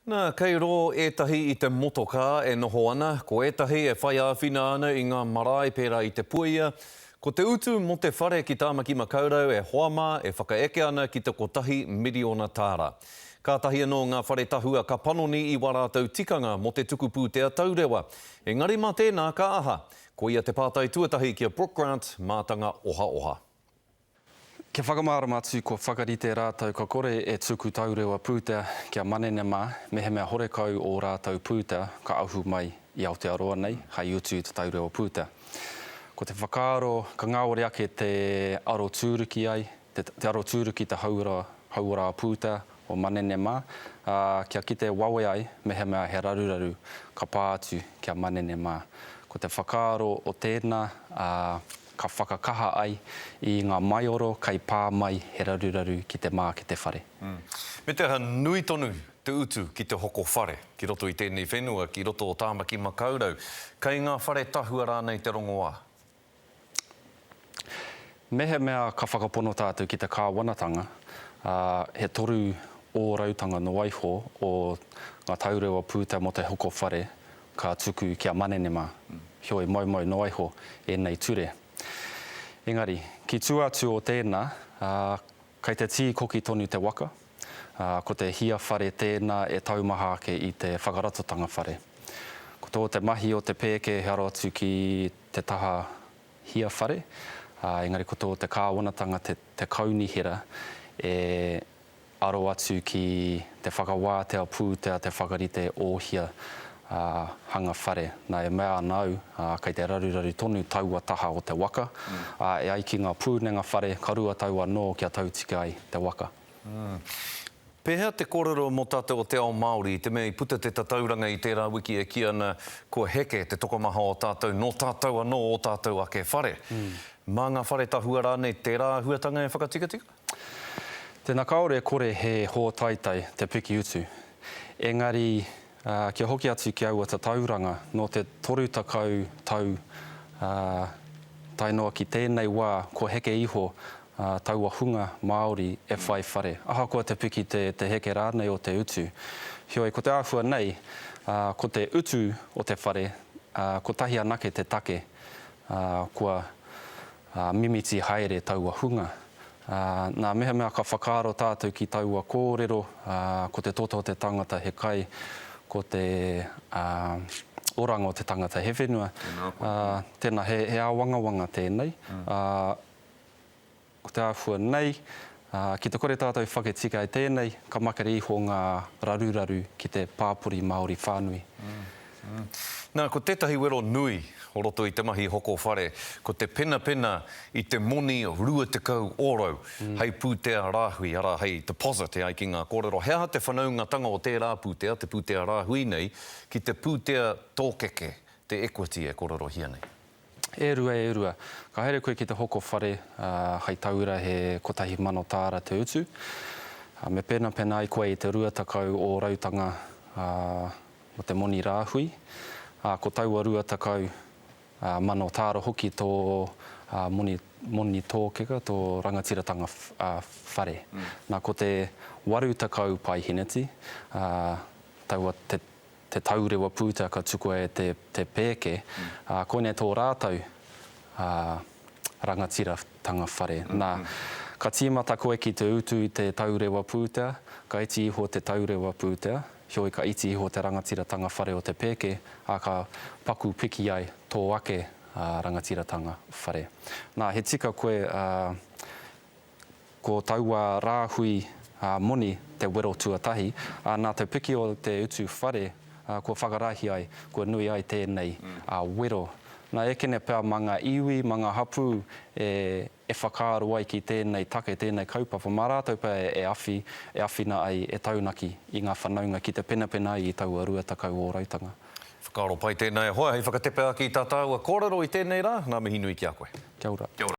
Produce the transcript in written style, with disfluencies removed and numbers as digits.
Nā, kei ro etahi i te motoka e noho ana, ko etahi e whai āwhina ana i ngā marae pērā i te puia. Ko te utu mo te whare ki Tāmaki Makaurau e hoama e whakaeke ana ki te kotahi miliona tāra. Kātahi anō ngā whare tahua ka panoni i warātou tikanga mo te tuku pūtea taurewa. Engari mā tēnā ka aha, ko ia te pātai tuatahi kia Brooke Grant mātanga oha oha. Kia whakamārama atu ko whakarite rātou ka kore e tuku taurewa pūtea kia manene mā, me he mea horekau o rātou pūtea ka ahu mai i Aotearoa nei, hei utu te taurewa pūtea. Ko te whakaaro, ka ngāore ake te aro tūruki ai, te aro tūruki te hauara pūtea o manene mā, kia kite wawe ai, me he mea he raruraru ka pā atu kia manene mā. Ko te whakaaro o tēnā, ka whakakaha ai i ngā maioro, kai pā mai he raruraru ki te mā ki te whare. Me te nui tonu te utu ki te hoko whare, ki roto i tēnei whenua, ki roto o Tāmaki Makaurau. Kei ngā whare tahua rānei te rongo wā? Me he mea ka whakapono tātou ki te kāwanatanga, he toru o rautanga no waiho o ngā taurewa pūtea mo te hoko whare ka tuku kia manene mā. Hioi mau no waiho e nei ture. Engari, ki tuatu o tēnā, kei te tī koki tonu te waka, ko te hia whare tēnā e taumaha ake i te whakaratotanga whare. Ko tō te mahi o te pēke he aro atu ki te taha hia whare, engari ko tō te kāwanatanga te kaunihira e aro atu ki te whakawātea pūtea, te whakarite ōhia hanga whare. Nā e mea nau, kei te raruraru tonu taua taha o te waka, e ai ki ngā pūnenga whare, ka rua taua nō kia tautika ai te waka. Pehea te kōrero mo tātou o te ao Māori, te mea i puta te tatauranga i tērā wiki e ki ana kua heke te tokomaha o tātou, no tātou anō o tātou ake whare. Mā ngā whare tahua rānei, tērā huatanga e whakatikatika? Tēnā kaore kore he hōtaitai te piki utu. Engari, kia hoki atu ki aua te tauranga, no te toru takau tau tainoa ki tēnei wā, ko heke iho taua hunga Māori e whai whare. Aha koa te piki te heke rānei o te utu. Hioi, ko te āwhua nei, ko te utu o te whare, ko tahi anake te take, kua mimiti haere taua hunga. Nā mea ka whakaaro tātou ki taua kōrero, ko te toto o te tangata he kai, ko te oranga o te tangata he whenua. Tēnā he awangawanga tēnei. Ko te āwhua nei, ki te kore tātou whaketikai tēnei, ka makari iho ngā raruraru ki te pāpuri Māori whānui. Nā, ko tētahi wero nui o roto i te mahi hoko whare, ko te pena i te moni o rua te kau orau, hei pūtea rāhui, ara hei deposit e ai ki ngā kōrero. Hea te whanaungatanga o tērā pūtea, te pūtea rāhui nei, ki te pūtea tōkeke, te equity e kōrero hia nei. E rua. Ka haere koe ki te hoko whare, hei taura he kotahi mano tāra te utu. Me pena ai koe i te rua takau o rautanga o te moni rāhui. Ko taua rua takau mano tāra hoki tō moni tōkeka, tō rangatiratanga whare. Nā ko te waru takau pai hineti, taua te taurewa pūtea ka tuku e te pēke, koine tō rātou rangatiratanga whare. Nā, ka tīmata koe ki te utu i te taurewa pūtea, ka iti iho te taurewa pūtea, hioi ka iti iho te rangatiratanga whare o te pēke, ka paku piki ai tō ake rangatiratanga whare. Nā, he tika koe ko taua rāhui moni te wero tuatahi, nā te piki o te utu whare, ko whakarahi ai, ko nui ai tēnei wero. Nā ekene pēr manga iwi, manga hapu e whakaaro ai ki tēnei take, tēnei kaupapa. Mā rātou pēr e awhina ai e taunaki i ngā whanaunga ki te pena i taua rua takau o rautanga. Whakaaro pai tēnei hoa, hei whakatepe aki i tā tāua kōrero i tēnei rā, nā mihi nui ki a koe. Kia ora.